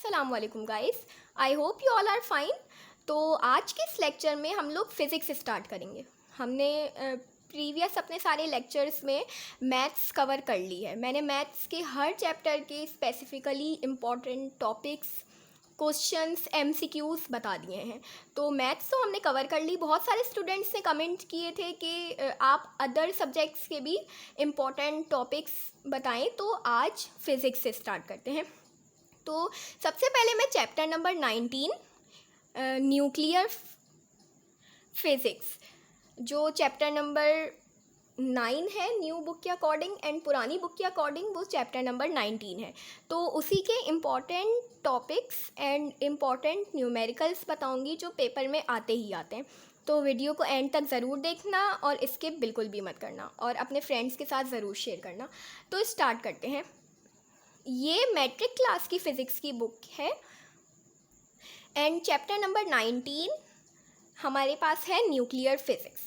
अस्सलाम वालेकुम guys, I hope you all are fine. तो आज के इस लेक्चर में हम लोग फ़िज़िक्स स्टार्ट करेंगे। हमने प्रीवियस अपने सारे लेक्चर्स में मैथ्स कवर कर ली है। मैंने मैथ्स के हर चैप्टर के specifically important topics, questions, MCQs बता दिए हैं। तो मैथ्स तो हमने कवर कर ली। बहुत सारे स्टूडेंट्स ने कमेंट किए थे कि आप अदर सब्जेक्ट्स के भी इम्पॉर्टेंट टॉपिक्स बताएं, तो आज फ़िज़िक्स से स्टार्ट करते हैं। तो सबसे पहले मैं चैप्टर नंबर 19 न्यूक्लियर फिज़िक्स, जो चैप्टर नंबर 9 है न्यू बुक के अकॉर्डिंग एंड पुरानी बुक के अकॉर्डिंग वो चैप्टर नंबर 19 है। तो उसी के important topics and important numericals बताऊंगी जो पेपर में आते ही आते हैं। तो वीडियो को एंड तक ज़रूर देखना और स्किप बिल्कुल भी मत करना और अपने फ्रेंड्स के साथ ज़रूर शेयर करना। तो स्टार्ट करते हैं। ये मैट्रिक क्लास की फ़िज़िक्स की बुक है एंड चैप्टर नंबर 19 हमारे पास है न्यूक्लियर फिज़िक्स।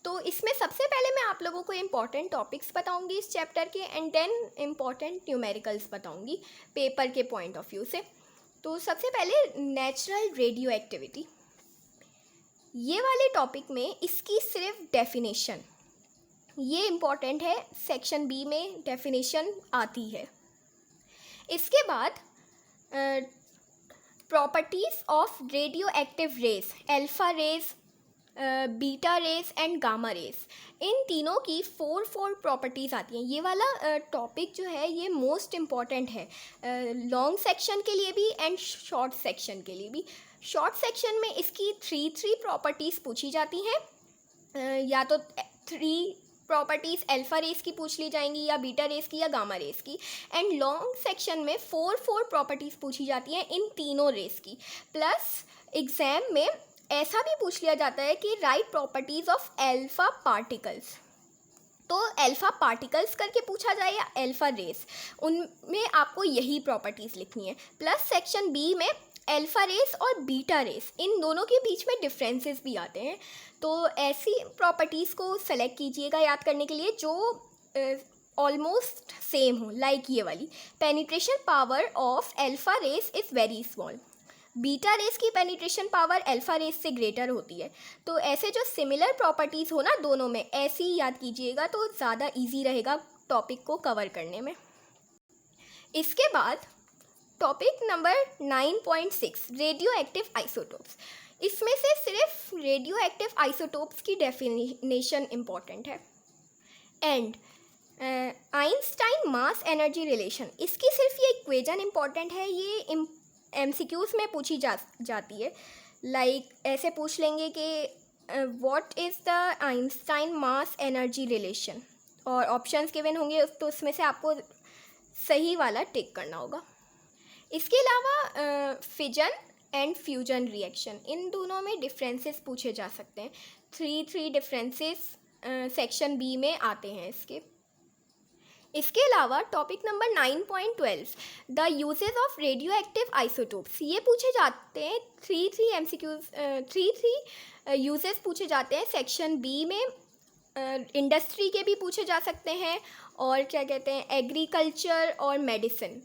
तो इसमें सबसे पहले मैं आप लोगों को इम्पॉर्टेंट टॉपिक्स बताऊंगी इस चैप्टर के एंड देन इम्पॉर्टेंट न्यूमेरिकल्स बताऊंगी पेपर के पॉइंट ऑफ व्यू से। तो सबसे पहले नेचुरल रेडियो एक्टिविटी, ये वाले टॉपिक में इसकी सिर्फ डेफिनेशन, ये इम्पॉर्टेंट है, सेक्शन बी में डेफिनेशन आती है। इसके बाद properties of radio active rays, alpha rays, beta rays and gamma rays, इन तीनों की फोर प्रॉपर्टीज़ आती हैं। ये वाला टॉपिक जो है ये मोस्ट इम्पॉर्टेंट है लॉन्ग सेक्शन के लिए भी एंड शॉर्ट सेक्शन के लिए भी। शॉर्ट सेक्शन में इसकी थ्री प्रॉपर्टीज़ पूछी जाती हैं, या तो 3 प्रॉपर्टीज़ अल्फ़ा रेस की पूछ ली जाएंगी या बीटा रेस की या गामा रेस की। एंड लॉन्ग सेक्शन में 4 प्रॉपर्टीज़ पूछी जाती हैं इन तीनों रेस की। प्लस एग्ज़ाम में ऐसा भी पूछ लिया जाता है कि right properties of alpha particles. तो अल्फ़ा पार्टिकल्स करके पूछा जाए या अल्फ़ा रेस, उनमें आपको यही प्रॉपर्टीज़ लिखनी है। प्लस सेक्शन बी में अल्फ़ा रेस और बीटा रेस, इन दोनों के बीच में डिफरेंसेस भी आते हैं। तो ऐसी प्रॉपर्टीज़ को सेलेक्ट कीजिएगा याद करने के लिए जो ऑलमोस्ट सेम हो, लाइक ये वाली, penetration power of alpha rays is very small, beta rays की पेनिट्रेशन पावर अल्फ़ा रेस से ग्रेटर होती है। तो ऐसे जो सिमिलर प्रॉपर्टीज़ हो ना दोनों में, ऐसी ही याद कीजिएगा तो ज़्यादा इजी रहेगा टॉपिक को कवर करने में। इसके बाद topic number 9.6 radio active isotopes. इसमें से सिर्फ रेडियो एक्टिव आइसोटोप्स की डेफिनेशन इम्पॉर्टेंट है and Einstein mass energy relation, इसकी सिर्फ ये इक्वेशन इम्पॉर्टेंट है। ये एमसीक्यूज़ में पूछी जाती है। लाइक ऐसे पूछ लेंगे कि what is the Einstein mass energy relation, और ऑप्शंस गिवन होंगे तो उसमें से आपको सही वाला टिक करना होगा। इसके अलावा फिजन एंड फ्यूजन रिएक्शन, इन दोनों में डिफरेंसेस पूछे जा सकते हैं। 3 डिफरेंसेस सेक्शन बी में आते हैं इसके अलावा topic number 9.12 the uses of radio active isotopes, ये पूछे जाते हैं 3 एमसीक्यूज, 3 यूजेस पूछे जाते हैं सेक्शन बी में। इंडस्ट्री के भी पूछे जा सकते हैं और क्या कहते हैं एग्रीकल्चर और मेडिसिन।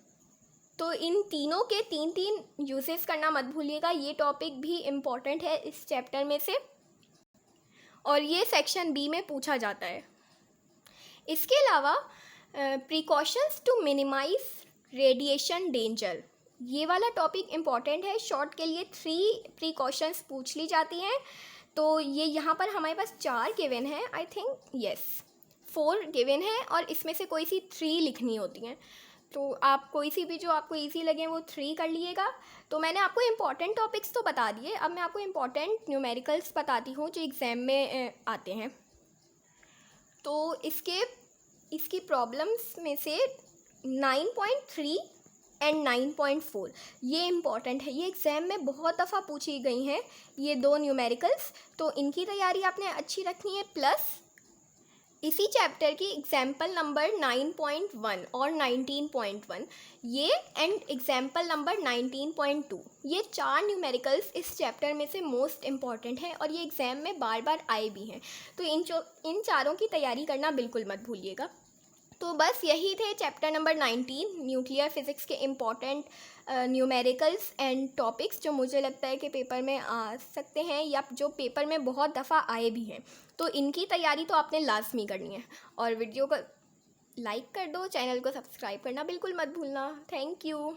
तो इन तीनों के 3 यूजेस करना मत भूलिएगा। ये टॉपिक भी इम्पॉर्टेंट है इस चैप्टर में से और ये सेक्शन बी में पूछा जाता है। इसके अलावा precautions to minimize radiation danger, ये वाला टॉपिक इम्पॉर्टेंट है। शॉर्ट के लिए 3 प्रिकॉशंस पूछ ली जाती हैं। तो ये यहाँ पर हमारे पास 4 गिवन है, आई थिंक, यस 4 गिवन है और इसमें से कोई सी 3 लिखनी होती हैं। तो आप कोई सी भी जो आपको इजी लगे वो 3 कर लिए। तो मैंने आपको इम्पॉर्टेंट टॉपिक्स तो बता दिए, अब मैं आपको इम्पॉर्टेंट न्यूमेरिकल्स बताती हूँ जो एग्ज़ाम में आते हैं। तो इसकी प्रॉब्लम्स में से 9.3 एंड 9.4 ये इम्पॉर्टेंट है, ये एग्ज़ाम में बहुत दफ़ा पूछी गई हैं ये 2 न्यूमेरिकल्स। तो इनकी तैयारी आपने अच्छी रखनी है। प्लस इसी चैप्टर की एग्जाम्पल नंबर 9.1 और 19.1 ये एंड एग्जाम्पल नंबर 19.2, ये 4 न्यूमेरिकल्स इस चैप्टर में से मोस्ट इम्पॉर्टेंट है और ये एग्ज़ाम में बार बार आए भी हैं। तो इन चारों की तैयारी करना बिल्कुल मत भूलिएगा। तो बस यही थे चैप्टर नंबर 19 न्यूक्लियर फिज़िक्स के इम्पॉर्टेंट न्यूमेरिकल्स एंड टॉपिक्स जो मुझे लगता है कि पेपर में आ सकते हैं या जो पेपर में बहुत दफ़ा आए भी हैं। तो इनकी तैयारी तो आपने लाजमी करनी है। और वीडियो को लाइक कर दो, चैनल को सब्सक्राइब करना बिल्कुल मत भूलना। Thank you.